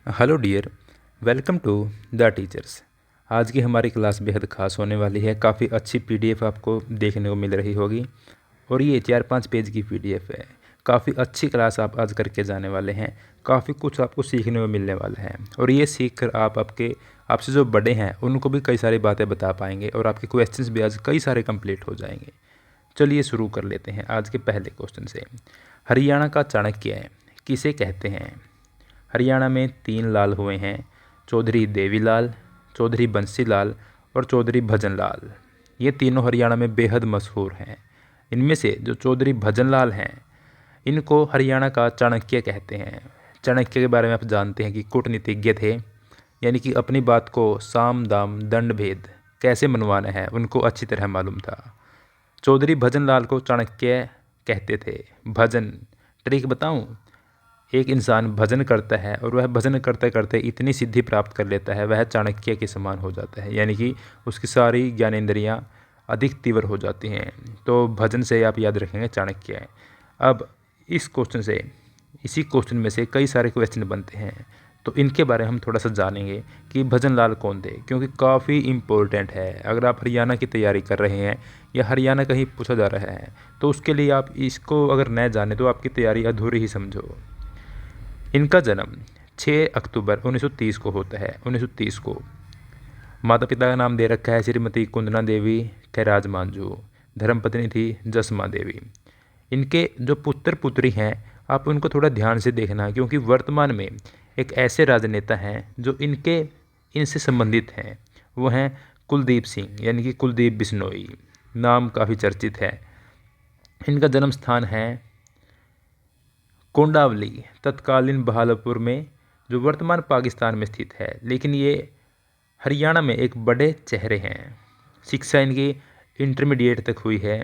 Hello dear, welcome to the teachers. आज की हमारी क्लास बेहद ख़ास होने वाली है। काफ़ी अच्छी पीडीएफ आपको देखने को मिल रही होगी और ये 4-5 पेज की पीडीएफ है। काफ़ी अच्छी क्लास आप आज करके जाने वाले हैं। काफ़ी कुछ आपको सीखने को मिलने वाला है और ये सीख कर आप आपसे जो बड़े हैं उनको भी कई सारी बातें बता पाएंगे और आपके क्वेश्चंस भी आज कई सारे कंप्लीट हो जाएंगे। चलिए शुरू कर लेते हैं आज के पहले क्वेश्चन से। हरियाणा का चाणक्य किसे कहते हैं? हरियाणा में 3 लाल हुए हैं, चौधरी देवीलाल, चौधरी बंसीलाल और चौधरी भजनलाल। ये तीनों हरियाणा में बेहद मशहूर हैं। इनमें से जो चौधरी भजनलाल हैं इनको हरियाणा का चाणक्य कहते हैं। चाणक्य के बारे में आप जानते हैं कि कूटनीतिज्ञ थे, यानी कि अपनी बात को साम दाम दंड भेद कैसे मनवाना है उनको अच्छी तरह मालूम था। चौधरी भजनलाल को चाणक्य कहते थे। भजन ट्रिक बताऊं? एक इंसान भजन करता है और वह भजन करते करते इतनी सिद्धि प्राप्त कर लेता है, वह चाणक्य के समान हो जाता है, यानी कि उसकी सारी ज्ञानेंद्रियां अधिक तीव्र हो जाती हैं। तो भजन से आप याद रखेंगे चाणक्य। अब इस क्वेश्चन से, इसी क्वेश्चन में से कई सारे क्वेश्चन बनते हैं, तो इनके बारे में हम थोड़ा सा जानेंगे कि भजनलाल कौन थे, क्योंकि काफ़ी इम्पोर्टेंट है। अगर आप हरियाणा की तैयारी कर रहे हैं या हरियाणा कहीं पूछा जा रहा है तो उसके लिए आप इसको अगर न जाने तो आपकी तैयारी अधूरी ही समझो। इनका जन्म 6 अक्टूबर 1930 को होता है। 1930 को। माता पिता का नाम दे रखा है श्रीमती कुंदना देवी खैराज मांझू। धर्मपत्नी थी जसमा देवी। इनके जो पुत्र पुत्री हैं आप उनको थोड़ा ध्यान से देखना, क्योंकि वर्तमान में एक ऐसे राजनेता हैं जो इनसे संबंधित हैं। वो हैं कुलदीप सिंह, यानी कि कुलदीप बिश्नोई। नाम काफ़ी चर्चित है। इनका जन्म स्थान है कोंडावली, तत्कालीन बहावलपुर में, जो वर्तमान पाकिस्तान में स्थित है, लेकिन ये हरियाणा में एक बड़े चेहरे हैं। शिक्षा इनकी इंटरमीडिएट तक हुई है।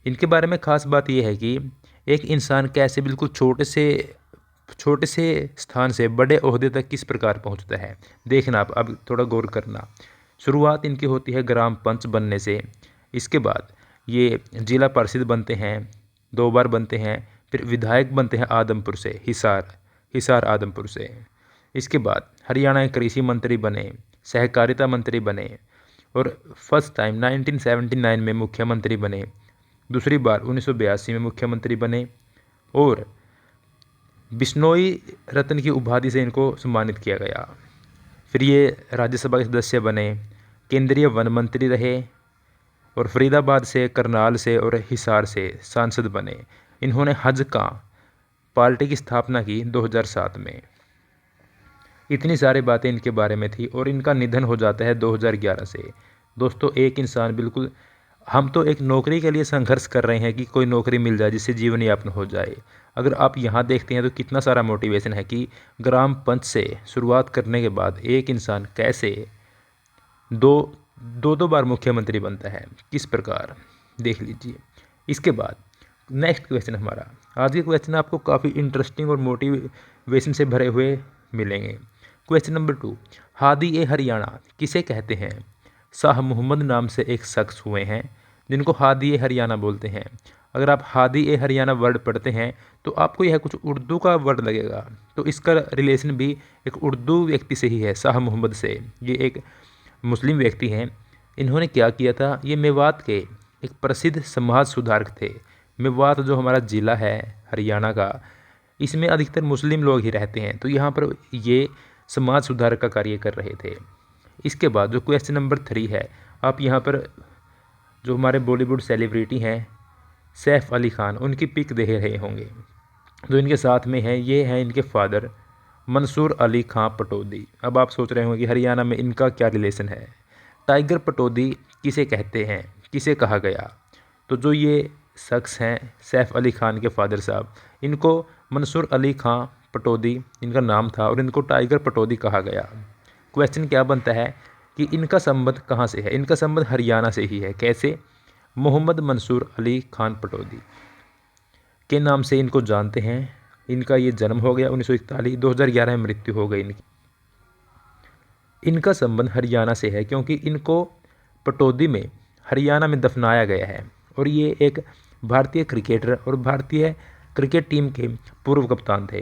इनके बारे में ख़ास बात यह है कि एक इंसान कैसे बिल्कुल छोटे से स्थान से बड़े ओहदे तक किस प्रकार पहुंचता है, देखना आप अब थोड़ा गौर करना। शुरुआत इनकी होती है ग्राम पंच बनने से। इसके बाद ये जिला पार्षद बनते हैं, 2 बार बनते हैं। फिर विधायक बनते हैं आदमपुर से, हिसार आदमपुर से। इसके बाद हरियाणा के कृषि मंत्री बने, सहकारिता मंत्री बने और फर्स्ट टाइम 1979 में मुख्यमंत्री बने। दूसरी बार 1982 में मुख्यमंत्री बने और बिश्नोई रत्न की उपाधि से इनको सम्मानित किया गया। फिर ये राज्यसभा के सदस्य बने, केंद्रीय वन मंत्री रहे और फरीदाबाद से, करनाल से और हिसार से सांसद बने। इन्होंने हज का पार्टी की स्थापना की 2007 में। इतनी सारी बातें इनके बारे में थी और इनका निधन हो जाता है 2011 से। दोस्तों, एक इंसान बिल्कुल, हम तो एक नौकरी के लिए संघर्ष कर रहे हैं कि कोई नौकरी मिल जाए जिससे जीवन यापन हो जाए। अगर आप यहाँ देखते हैं तो कितना सारा मोटिवेशन है कि ग्राम पंच से शुरुआत करने के बाद एक इंसान कैसे दो बार मुख्यमंत्री बनता है, किस प्रकार, देख लीजिए। इसके बाद नेक्स्ट क्वेश्चन हमारा, आज के क्वेश्चन आपको काफ़ी इंटरेस्टिंग और मोटिवेशन से भरे हुए मिलेंगे। क्वेश्चन नंबर 2, हादी ए हरियाणा किसे कहते हैं? शाह मोहम्मद नाम से एक शख्स हुए हैं जिनको हादी ए हरियाणा बोलते हैं। अगर आप हादी ए हरियाणा वर्ड पढ़ते हैं तो आपको यह कुछ उर्दू का वर्ड लगेगा, तो इसका रिलेशन भी एक उर्दू व्यक्ति से ही है, शाह मोहम्मद से। ये एक मुस्लिम व्यक्ति हैं। इन्होंने क्या किया था, ये मेवात के एक प्रसिद्ध समाज सुधारक थे। मेवात जो हमारा ज़िला है हरियाणा का, इसमें अधिकतर मुस्लिम लोग ही रहते हैं, तो यहाँ पर ये समाज सुधार का कार्य कर रहे थे। इसके बाद जो क्वेश्चन नंबर 3 है, आप यहाँ पर जो हमारे बॉलीवुड सेलिब्रिटी हैं सैफ अली खान, उनकी पिक देख रहे होंगे। जो इनके साथ में हैं ये हैं इनके फादर मंसूर अली खां पटौदी। अब आप सोच रहे होंगे कि हरियाणा में इनका क्या रिलेशन है। टाइगर पटौदी किसे कहते हैं, किसे कहा गया? तो जो ये शख्स हैं सैफ अली खान के फादर साहब, इनको मंसूर अली खां पटौदी इनका नाम था और इनको टाइगर पटौदी कहा गया। क्वेश्चन क्या बनता है कि इनका संबंध कहाँ से है? इनका संबंध हरियाणा से ही है। कैसे? मोहम्मद मंसूर अली खान पटौदी के नाम से इनको जानते हैं। इनका ये जन्म हो गया 1941, 2011 में मृत्यु हो गई इनकी। इनका संबंध हरियाणा से है क्योंकि इनको पटौदी में हरियाणा में दफनाया गया है और ये एक भारतीय क्रिकेटर और भारतीय क्रिकेट टीम के पूर्व कप्तान थे।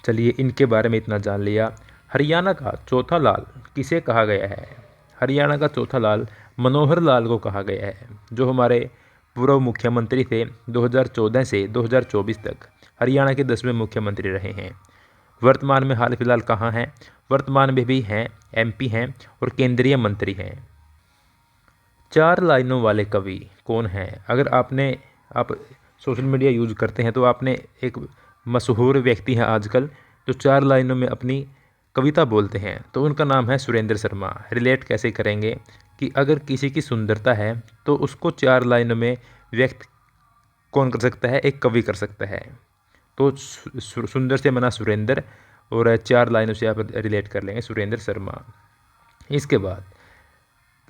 चलिए इनके बारे में इतना जान लिया। हरियाणा का चौथा लाल किसे कहा गया है? हरियाणा का चौथा लाल मनोहर लाल को कहा गया है, जो हमारे पूर्व मुख्यमंत्री थे। 2014 से 2024 तक हरियाणा के 10वें मुख्यमंत्री रहे हैं। वर्तमान में हाल फिलहाल कहाँ हैं? वर्तमान में भी हैं, MP हैं और केंद्रीय मंत्री हैं। 4 लाइनों वाले कवि कौन हैं? अगर आप सोशल मीडिया यूज करते हैं तो आपने एक मशहूर व्यक्ति हैं आजकल जो 4 लाइनों में अपनी कविता बोलते हैं, तो उनका नाम है सुरेंद्र शर्मा। रिलेट कैसे करेंगे कि अगर किसी की सुंदरता है तो उसको 4 लाइनों में व्यक्त कौन कर सकता है? एक कवि कर सकता है। तो सुंदर से मना सुरेंद्र, और 4 लाइनों से आप रिलेट कर लेंगे सुरेंद्र शर्मा। इसके बाद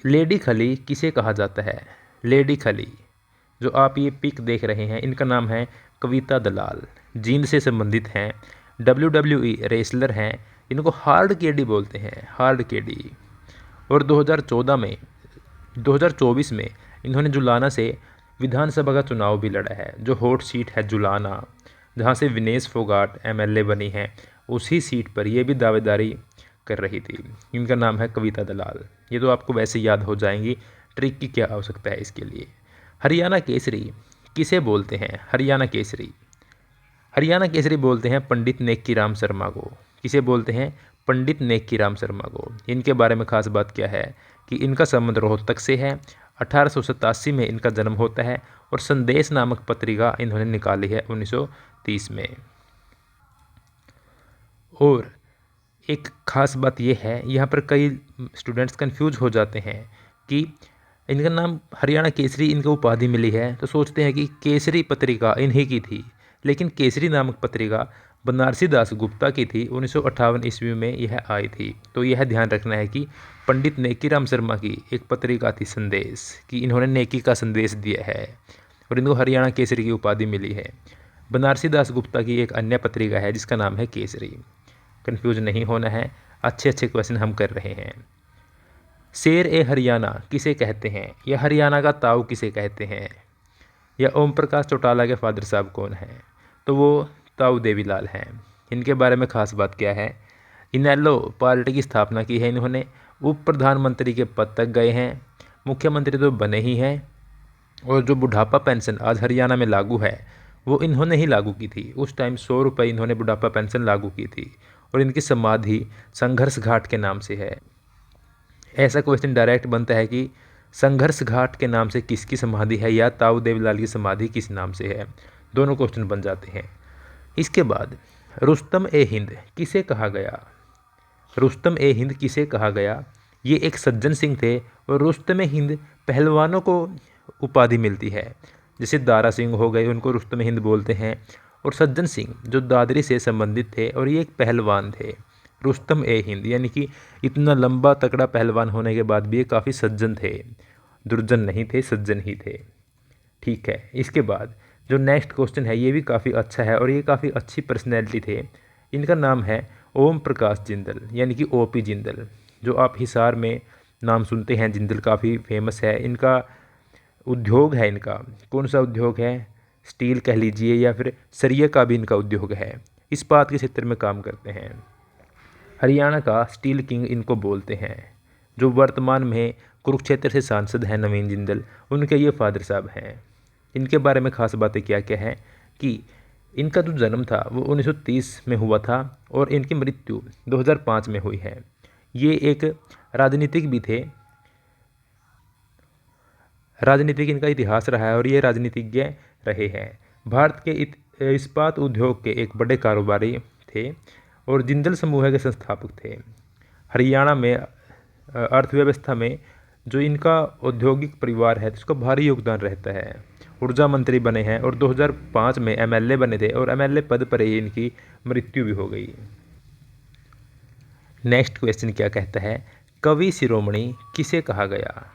लेडी खली किसे कहा जाता है? लेडी खली, जो आप ये पिक देख रहे हैं, इनका नाम है कविता दलाल। जींद से संबंधित हैं, WWE रेसलर हैं। इनको हार्ड केडी बोलते हैं, हार्ड केडी। और 2024 में इन्होंने जुलाना से विधानसभा का चुनाव भी लड़ा है, जो हॉट सीट है जुलाना, जहां से विनेश फोगाट MLA बनी हैं। उसी सीट पर ये भी दावेदारी कर रही थी। इनका नाम है कविता दलाल। ये तो आपको वैसे याद हो जाएंगी, ट्रिक की क्या आवश्यकता है इसके लिए। हरियाणा केसरी किसे बोलते हैं? हरियाणा केसरी, हरियाणा केसरी बोलते हैं पंडित नेक्कीराम शर्मा को। किसे बोलते हैं? पंडित नेक्कीराम शर्मा को। इनके बारे में खास बात क्या है कि इनका संबंध रोहतक से है। 1887 में इनका जन्म होता है और संदेश नामक पत्रिका इन्होंने निकाली है 1930 में। और एक ख़ास बात यह है, यहाँ पर कई स्टूडेंट्स कंफ्यूज हो जाते हैं कि इनका नाम हरियाणा केसरी इनको उपाधि मिली है, तो सोचते हैं कि केसरी पत्रिका इन्हीं की थी, लेकिन केसरी नामक पत्रिका बनारसी दास गुप्ता की थी। 1958 ईस्वी में यह आई थी। तो यह ध्यान रखना है कि पंडित नेकीराम शर्मा की एक पत्रिका थी संदेश, कि इन्होंने नेकी का संदेश दिया है और इनको हरियाणा केसरी की उपाधि मिली है। बनारसी दास गुप्ता की एक अन्य पत्रिका है जिसका नाम है केसरी। कंफ्यूज नहीं होना है, अच्छे अच्छे क्वेश्चन हम कर रहे हैं। शेर ए हरियाणा किसे कहते हैं? या हरियाणा का ताऊ किसे कहते हैं? या ओम प्रकाश चौटाला के फादर साहब कौन हैं? तो वो ताऊ देवीलाल हैं। इनके बारे में खास बात क्या है? इनेलो पार्टी की स्थापना की है इन्होंने। उप प्रधानमंत्री के पद तक गए हैं। मुख्यमंत्री तो बने ही हैं। और जो बुढ़ापा पेंशन आज हरियाणा में लागू है वो इन्होंने ही लागू की थी। उस टाइम 100 रुपये इन्होंने बुढ़ापा पेंशन लागू की थी। और इनकी समाधि संघर्ष घाट के नाम से है। ऐसा क्वेश्चन डायरेक्ट बनता है कि संघर्ष घाट के नाम से किसकी समाधि है या ताऊ देवीलाल की समाधि किस नाम से है। दोनों क्वेश्चन बन जाते हैं। इसके बाद रुस्तम ए हिंद किसे कहा गया? रुस्तम ए हिंद किसे कहा गया? ये एक सज्जन सिंह थे और रुस्तम ए हिंद पहलवानों को उपाधि मिलती है। जैसे दारा सिंह हो गए, उनको रुस्तम ए हिंद बोलते हैं। और सज्जन सिंह जो दादरी से संबंधित थे और ये एक पहलवान थे। रुस्तम ए हिंद यानी कि इतना लंबा तगड़ा पहलवान होने के बाद भी ये काफ़ी सज्जन थे, दुर्जन नहीं थे, सज्जन ही थे। ठीक है। इसके बाद जो नेक्स्ट क्वेश्चन है ये भी काफ़ी अच्छा है और ये काफ़ी अच्छी पर्सनैलिटी थे। इनका नाम है ओम प्रकाश जिंदल यानी कि OP जिंदल, जो आप हिसार में नाम सुनते हैं। जिंदल काफ़ी फेमस है। इनका उद्योग है, इनका कौन सा उद्योग है? स्टील कह लीजिए या फिर सरिया का भी इनका उद्योग है। इस्पात के क्षेत्र में काम करते हैं। हरियाणा का स्टील किंग इनको बोलते हैं। जो वर्तमान में कुरुक्षेत्र से सांसद हैं नवीन जिंदल, उनके ये फादर साहब हैं। इनके बारे में खास बातें क्या क्या है कि इनका जो जन्म था वो 1930 में हुआ था और इनकी मृत्यु 2005 में हुई है। ये एक राजनीतिक भी थे, राजनीतिक इनका इतिहास रहा है और ये राजनीतिज्ञ रहे हैं। भारत के इस्पात उद्योग के एक बड़े कारोबारी थे और जिंदल समूह के संस्थापक थे। हरियाणा में अर्थव्यवस्था में जो इनका औद्योगिक परिवार है उसका भारी योगदान रहता है। ऊर्जा मंत्री बने हैं और 2005 में MLA बने थे और MLA पद पर ही इनकी मृत्यु भी हो गई। नेक्स्ट क्वेश्चन क्या कहता है? कवि शिरोमणि किसे कहा गया?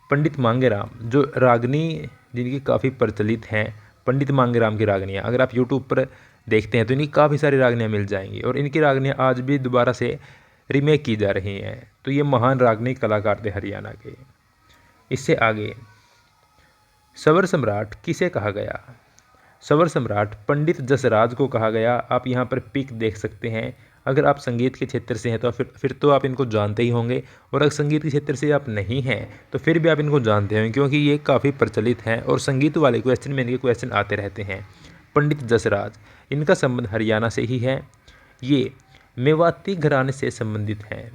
पंडित मांगेराम, जो रागनी जिनकी काफ़ी प्रचलित हैं, पंडित मांगेराम की रागनियाँ अगर आप यूट्यूब पर देखते हैं तो इनकी काफ़ी सारी रागनियाँ मिल जाएंगी और इनकी रागनियाँ आज भी दोबारा से रीमेक की जा रही हैं। तो ये महान रागनी कलाकार थे हरियाणा के। इससे आगे सवर सम्राट किसे कहा गया? स्वर सम्राट पंडित जसराज को कहा गया। आप यहाँ पर पिक देख सकते हैं। अगर आप संगीत के क्षेत्र से हैं तो फिर तो आप इनको जानते ही होंगे, और अगर संगीत के क्षेत्र से आप नहीं हैं तो फिर भी आप इनको जानते होंगे, क्योंकि ये काफ़ी प्रचलित हैं और संगीत वाले क्वेश्चन में इनके क्वेश्चन आते रहते हैं। पंडित जसराज, इनका संबंध हरियाणा से ही है। ये मेवाती घराने से संबंधित हैं।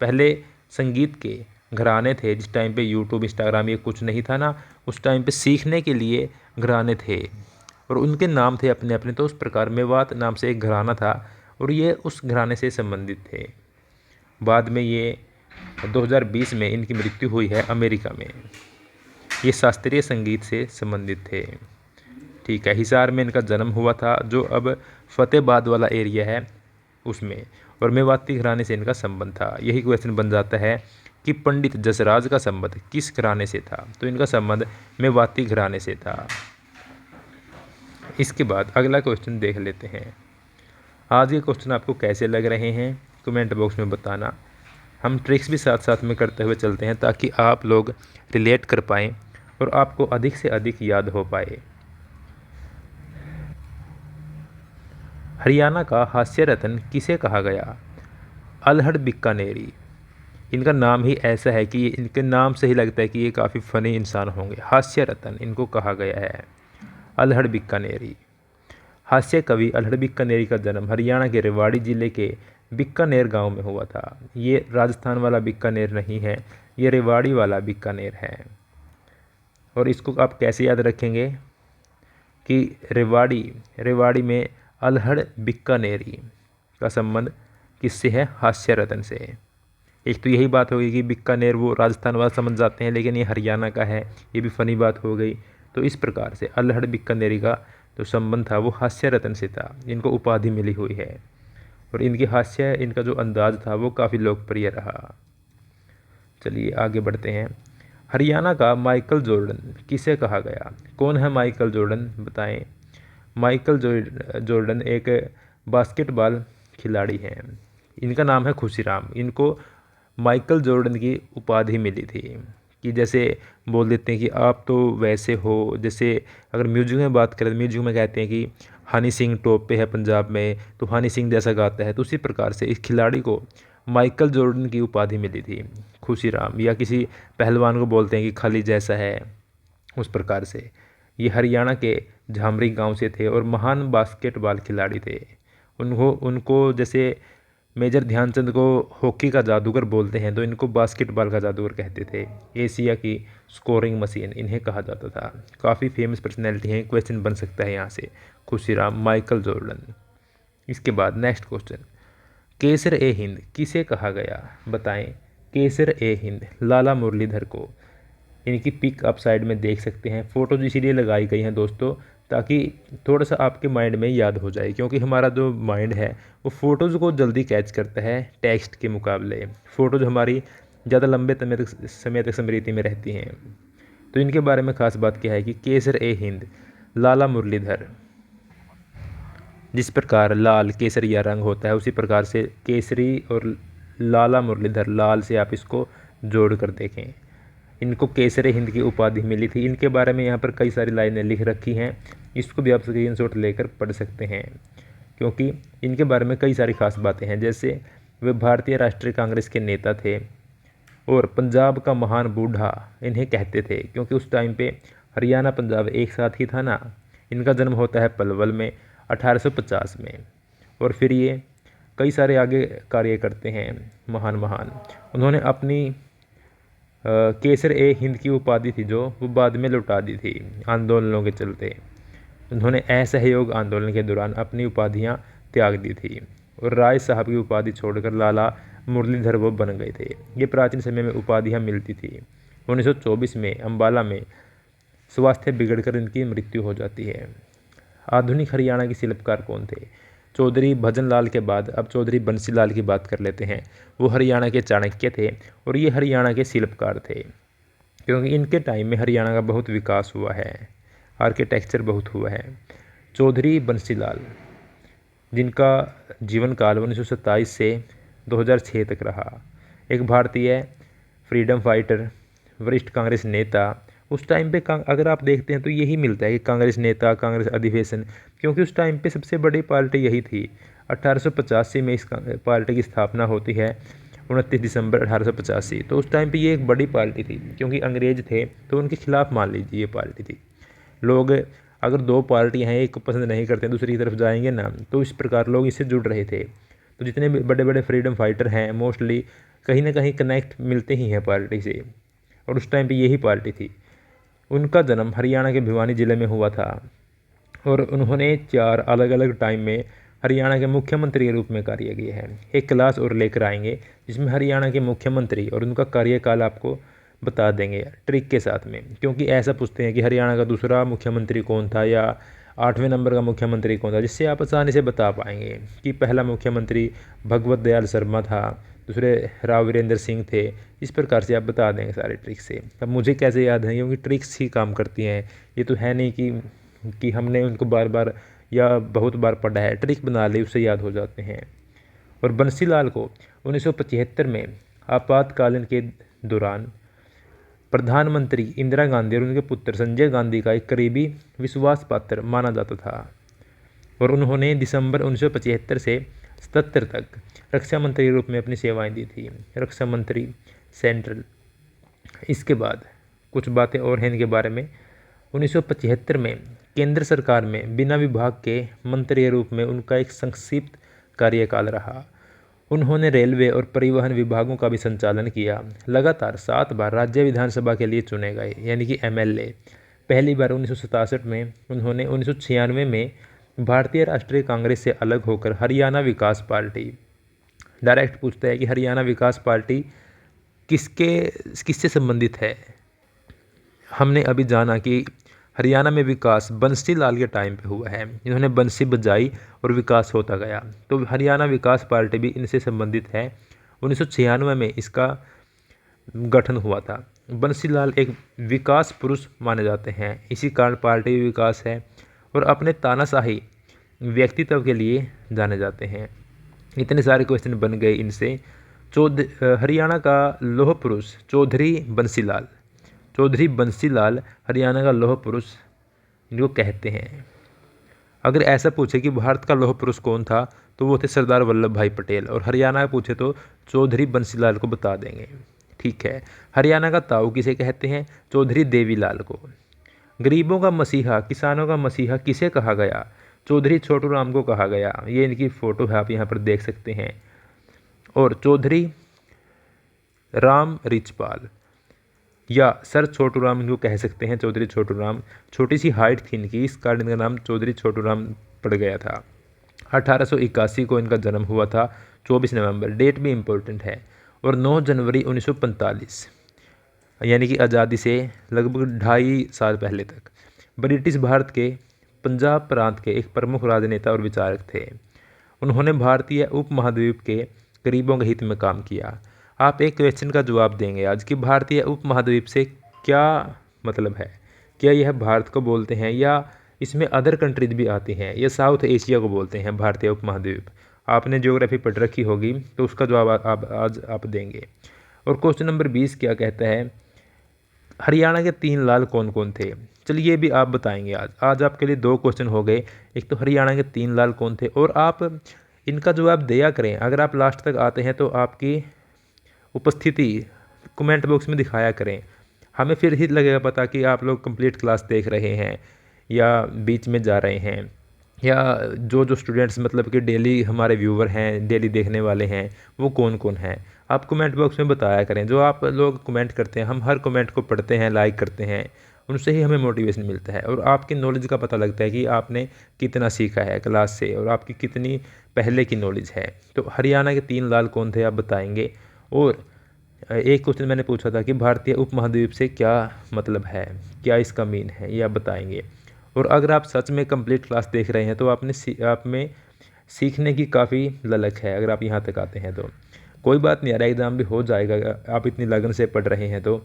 पहले संगीत के घराने थे, जिस टाइम पे यूट्यूब इंस्टाग्राम ये कुछ नहीं था ना, उस टाइम पे सीखने के लिए घराने थे और उनके नाम थे अपने अपने। तो उस प्रकार मेवात नाम से एक घराना था और ये उस घराने से संबंधित थे। बाद में ये 2020 में इनकी मृत्यु हुई है अमेरिका में। ये शास्त्रीय संगीत से संबंधित थे। ठीक है, हिसार में इनका जन्म हुआ था, जो अब फतेहाबाद वाला एरिया है उसमें, और मेवाती घराने से इनका संबंध था। यही क्वेश्चन बन जाता है कि पंडित जसराज का संबंध किस घराने से था, तो इनका संबंध मेवाती घराने से था। इसके बाद अगला क्वेश्चन देख लेते हैं। आज के क्वेश्चन आपको कैसे लग रहे हैं कमेंट बॉक्स में बताना। हम ट्रिक्स भी साथ साथ में करते हुए चलते हैं ताकि आप लोग रिलेट कर पाएँ और आपको अधिक से अधिक याद हो पाए। हरियाणा का हास्य रत्न किसे कहा गया? अल्हड़ बीकानेरी। इनका नाम ही ऐसा है कि इनके नाम से ही लगता है कि ये काफ़ी फनी इंसान होंगे। हास्य रत्न इनको कहा गया है, अल्हड़ बीकानेरी। हास्य कवि अल्हड़ बीकानेरी का जन्म हरियाणा के रेवाड़ी जिले के बीकानेर गांव में हुआ था। ये राजस्थान वाला बीकानेर नहीं है, ये रेवाड़ी वाला बीकानेर है। और इसको आप कैसे याद रखेंगे कि रेवाड़ी में अल्हड़ बीकानेरी का संबंध किससे है? हास्य रत्न से। एक तो यही बात होगी कि बीकानेर वो राजस्थान वाला समझ जाते हैं, लेकिन ये हरियाणा का है, ये भी फनी बात हो गई। तो इस प्रकार से अल्हड़ बीकानेरी का जो संबंध था वो हास्य रत्न से था। इनको उपाधि मिली हुई है और इनकी हास्य, इनका जो अंदाज था वो काफ़ी लोकप्रिय रहा। चलिए आगे बढ़ते हैं। हरियाणा का माइकल जॉर्डन किसे कहा गया? कौन है माइकल जॉर्डन, बताएं। माइकल जॉर्डन एक बास्केटबॉल खिलाड़ी हैं। इनका नाम है खुशीराम। इनको माइकल जॉर्डन की उपाधि मिली थी कि जैसे बोल देते हैं कि आप तो वैसे हो, जैसे अगर म्यूजिक में बात करें तो म्यूजिक में कहते हैं कि हनी सिंह टॉप पे है पंजाब में, तो हनी सिंह जैसा गाता है। तो उसी प्रकार से इस खिलाड़ी को माइकल जॉर्डन की उपाधि मिली थी, खुशीराम। या किसी पहलवान को बोलते हैं कि खाली जैसा है, उस प्रकार से। ये हरियाणा के झामरी गांव से थे और महान बास्केटबॉल खिलाड़ी थे। उनको जैसे मेजर ध्यानचंद को हॉकी का जादूगर बोलते हैं, तो इनको बास्केटबॉल का जादूगर कहते थे। एशिया की स्कोरिंग मशीन इन्हें कहा जाता था। काफ़ी फेमस पर्सनैलिटी हैं, क्वेश्चन बन सकता है यहाँ से। Khushiram, Michael Jordan. इसके बाद नेक्स्ट क्वेश्चन, केसर ए हिंद किसे कहा गया? बताएं। केसर ए हिंद लाला मुरलीधर को। इनकी पिक आप साइड में देख सकते हैं। फ़ोटोज इसीलिए लगाई गई हैं दोस्तों ताकि थोड़ा सा आपके माइंड में याद हो जाए, क्योंकि हमारा जो माइंड है वो फ़ोटोज़ को जल्दी कैच करता है टेक्स्ट के मुकाबले। फ़ोटोज़ हमारी ज़्यादा लंबे समय तक स्मृति में रहती हैं। तो इनके बारे में ख़ास बात क्या है कि केसर ए हिंद लाला मुरलीधर। जिस प्रकार लाल केसरिया रंग होता है, उसी प्रकार से केसरी और लाला मुरलीधर, लाल से आप इसको जोड़ कर देखें। इनको केसर हिंद की उपाधि मिली थी। इनके बारे में यहाँ पर कई सारी लाइनें लिख रखी हैं, इसको भी आप स्क्रीनशॉट लेकर पढ़ सकते हैं, क्योंकि इनके बारे में कई सारी खास बातें हैं। जैसे वे भारतीय राष्ट्रीय कांग्रेस के नेता थे और पंजाब का महान बूढ़ा इन्हें कहते थे, क्योंकि उस टाइम पे हरियाणा पंजाब एक साथ ही था ना। इनका जन्म होता है पलवल में 1850 में, और फिर ये कई सारे आगे कार्य करते हैं महान। उन्होंने अपनी केसर ए हिंद की उपाधि थी जो वो बाद में लौटा दी थी आंदोलनों के चलते। उन्होंने असहयोग आंदोलन के दौरान अपनी उपाधियां त्याग दी थी और राय साहब की उपाधि छोड़कर लाला मुरलीधर वो बन गए थे। ये प्राचीन समय में उपाधियां मिलती थी। 1924 में अम्बाला में स्वास्थ्य बिगड़कर इनकी मृत्यु हो जाती है। आधुनिक हरियाणा के शिल्पकार कौन थे? चौधरी भजनलाल के बाद अब चौधरी बंसीलाल की बात कर लेते हैं। वो हरियाणा के चाणक्य थे और ये हरियाणा के शिल्पकार थे, क्योंकि इनके टाइम में हरियाणा का बहुत विकास हुआ है, आर्किटेक्चर बहुत हुआ है। चौधरी बंसीलाल, जिनका जीवन काल 1927 से 2006 तक रहा, एक भारतीय फ्रीडम फाइटर, वरिष्ठ कांग्रेस नेता उस टाइम पे अगर आप देखते हैं तो यही मिलता है कि कांग्रेस नेता, कांग्रेस अधिवेशन, क्योंकि उस टाइम पे सबसे बड़ी पार्टी यही थी। 1885 में इस पार्टी की स्थापना होती है, 29 दिसंबर 1885। तो उस टाइम पे ये एक बड़ी पार्टी थी, क्योंकि अंग्रेज थे तो उनके खिलाफ मान लीजिए ये पार्टी थी। लोग अगर दो पार्टियाँ हैं, एक को पसंद नहीं करते दूसरी की तरफ जाएंगे ना, तो इस प्रकार लोग इससे जुड़ रहे थे। तो जितने भी बड़े बड़े फ्रीडम फाइटर हैं मोस्टली कहीं ना कहीं कनेक्ट मिलते ही हैं पार्टी से, और उस टाइम पे यही पार्टी थी। उनका जन्म हरियाणा के भिवानी ज़िले में हुआ था, और उन्होंने 4 अलग अलग टाइम में हरियाणा के मुख्यमंत्री के रूप में कार्य किया है। एक क्लास और लेकर आएंगे जिसमें हरियाणा के मुख्यमंत्री और उनका कार्यकाल आपको बता देंगे ट्रिक के साथ में, क्योंकि ऐसा पूछते हैं कि हरियाणा का दूसरा मुख्यमंत्री कौन था या 8वें नंबर का मुख्यमंत्री कौन था, जिससे आप आसानी से बता पाएंगे कि पहला मुख्यमंत्री भगवत दयाल शर्मा था, दूसरे राव वीरेंद्र सिंह थे। इस प्रकार से आप बता देंगे सारे ट्रिक से। अब मुझे कैसे याद है, क्योंकि ट्रिक्स ही काम करती हैं, ये तो है नहीं कि हमने उनको बार बार या बहुत बार पढ़ा है, ट्रिक बना ली उससे याद हो जाते हैं। और बंसीलाल को 1975 में आपातकालीन के दौरान प्रधानमंत्री इंदिरा गांधी और उनके पुत्र संजय गांधी का एक करीबी विश्वास पात्र माना जाता था, और उन्होंने दिसंबर 1975 से 77 तक रक्षा मंत्री के रूप में अपनी सेवाएं दी थी, रक्षा मंत्री सेंट्रल। इसके बाद कुछ बातें और हैं इनके बारे में। 1975 में केंद्र सरकार में बिना विभाग के मंत्री के रूप में उनका एक संक्षिप्त कार्यकाल रहा। उन्होंने रेलवे और परिवहन विभागों का भी संचालन किया। लगातार 7 बार राज्य विधानसभा के लिए चुने गए, यानी कि एमएलए। पहली बार 1967 में उन्होंने 1996 में भारतीय राष्ट्रीय कांग्रेस से अलग होकर हरियाणा विकास पार्टी, डायरेक्ट पूछता है कि हरियाणा विकास पार्टी किससे संबंधित है। हमने अभी जाना कि हरियाणा में विकास बंसी लाल के टाइम पे हुआ है, इन्होंने बंसी बजाई और विकास होता गया, तो हरियाणा विकास पार्टी भी इनसे संबंधित है। 1996 में इसका गठन हुआ था। बंसी लाल एक विकास पुरुष माने जाते हैं, इसी कारण पार्टी विकास है, और अपने तानाशाही व्यक्तित्व के लिए जाने जाते हैं। इतने सारे क्वेश्चन बन गए इनसे। हरियाणा का लौह पुरुष चौधरी बंसीलाल, चौधरी बंसीलाल हरियाणा का लौह पुरुष इनको कहते हैं। अगर ऐसा पूछे कि भारत का लौह पुरुष कौन था, तो वो थे सरदार वल्लभ भाई पटेल, और हरियाणा का पूछे तो चौधरी बंसीलाल को बता देंगे। ठीक है। हरियाणा का ताऊ किसे कहते हैं? चौधरी देवीलाल को। गरीबों का मसीहा, किसानों का मसीहा किसे कहा गया? चौधरी छोटू राम को कहा गया। ये इनकी फ़ोटो है, आप यहाँ पर देख सकते हैं। और चौधरी राम रिचपाल या सर छोटू राम इनको कह सकते हैं, चौधरी छोटू राम। छोटी सी हाइट थी इनकी, इस कारण इनका नाम चौधरी छोटू राम पड़ गया था। 1881 को इनका जन्म हुआ था, 24 नवंबर, डेट भी इम्पोर्टेंट है। और 9 जनवरी 1945, यानी कि आज़ादी से लगभग 2.5 साल पहले तक ब्रिटिश भारत के पंजाब प्रांत के एक प्रमुख राजनेता और विचारक थे। उन्होंने भारतीय उपमहाद्वीप के गरीबों के हित में काम किया। आप एक क्वेश्चन का जवाब देंगे आज कि भारतीय उपमहाद्वीप से क्या मतलब है? क्या यह भारत को बोलते हैं या इसमें अदर कंट्रीज भी आती हैं, या साउथ एशिया को बोलते हैं भारतीय उपमहाद्वीप? आपने ज्योग्राफी पढ़ रखी होगी, तो उसका जवाब आज आप देंगे। और क्वेश्चन नंबर 20 क्या कहता है? हरियाणा के 3 लाल कौन कौन थे? चलिए ये भी आप बताएंगे आज आपके लिए 2 क्वेश्चन हो गए। एक तो हरियाणा के 3 लाल कौन थे, और आप इनका जवाब दिया करें। अगर आप लास्ट तक आते हैं तो आपकी उपस्थिति कमेंट बॉक्स में दिखाया करें, हमें फिर ही लगेगा पता कि आप लोग कंप्लीट क्लास देख रहे हैं या बीच में जा रहे हैं, या जो स्टूडेंट्स मतलब कि डेली हमारे व्यूवर हैं, डेली देखने वाले हैं, वो कौन कौन हैं। आप कमेंट बॉक्स में बताया करें। जो आप लोग कमेंट करते हैं, हम हर कमेंट को पढ़ते हैं, लाइक करते हैं, उनसे ही हमें मोटिवेशन मिलता है, और आपकी नॉलेज का पता लगता है कि आपने कितना सीखा है क्लास से, और आपकी कितनी पहले की नॉलेज है। तो हरियाणा के 3 लाल कौन थे आप बताएंगे। और एक क्वेश्चन मैंने पूछा था कि भारतीय उपमहाद्वीप से क्या मतलब है, क्या इसका मीन है, ये आप बताएंगे। और अगर आप सच में कंप्लीट क्लास देख रहे हैं तो आप में सीखने की काफ़ी ललक है। अगर आप यहाँ तक आते हैं तो कोई बात नहीं, यार एग्ज़ाम भी हो जाएगा, आप इतनी लगन से पढ़ रहे हैं तो।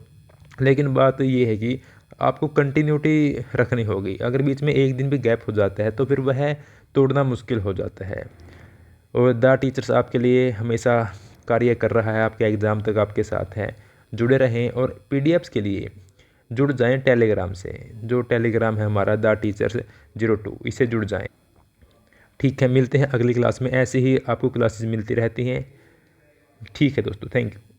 लेकिन बात ये है कि आपको कंटिन्यूटी रखनी होगी। अगर बीच में एक दिन भी गैप हो जाता है तो फिर वह तोड़ना मुश्किल हो जाता है। और द टीचर्स आपके लिए हमेशा कार्य कर रहा है, आपके एग्ज़ाम तक आपके साथ है। जुड़े रहें। और पीडीएफ्स के लिए जुड़ जाएं टेलीग्राम से। जो टेलीग्राम है हमारा द टीचर्स 02, इससे जुड़ जाएं। ठीक है, मिलते हैं अगली क्लास में। ऐसे ही आपको क्लासेस मिलती रहती हैं। ठीक है दोस्तों, थैंक यू।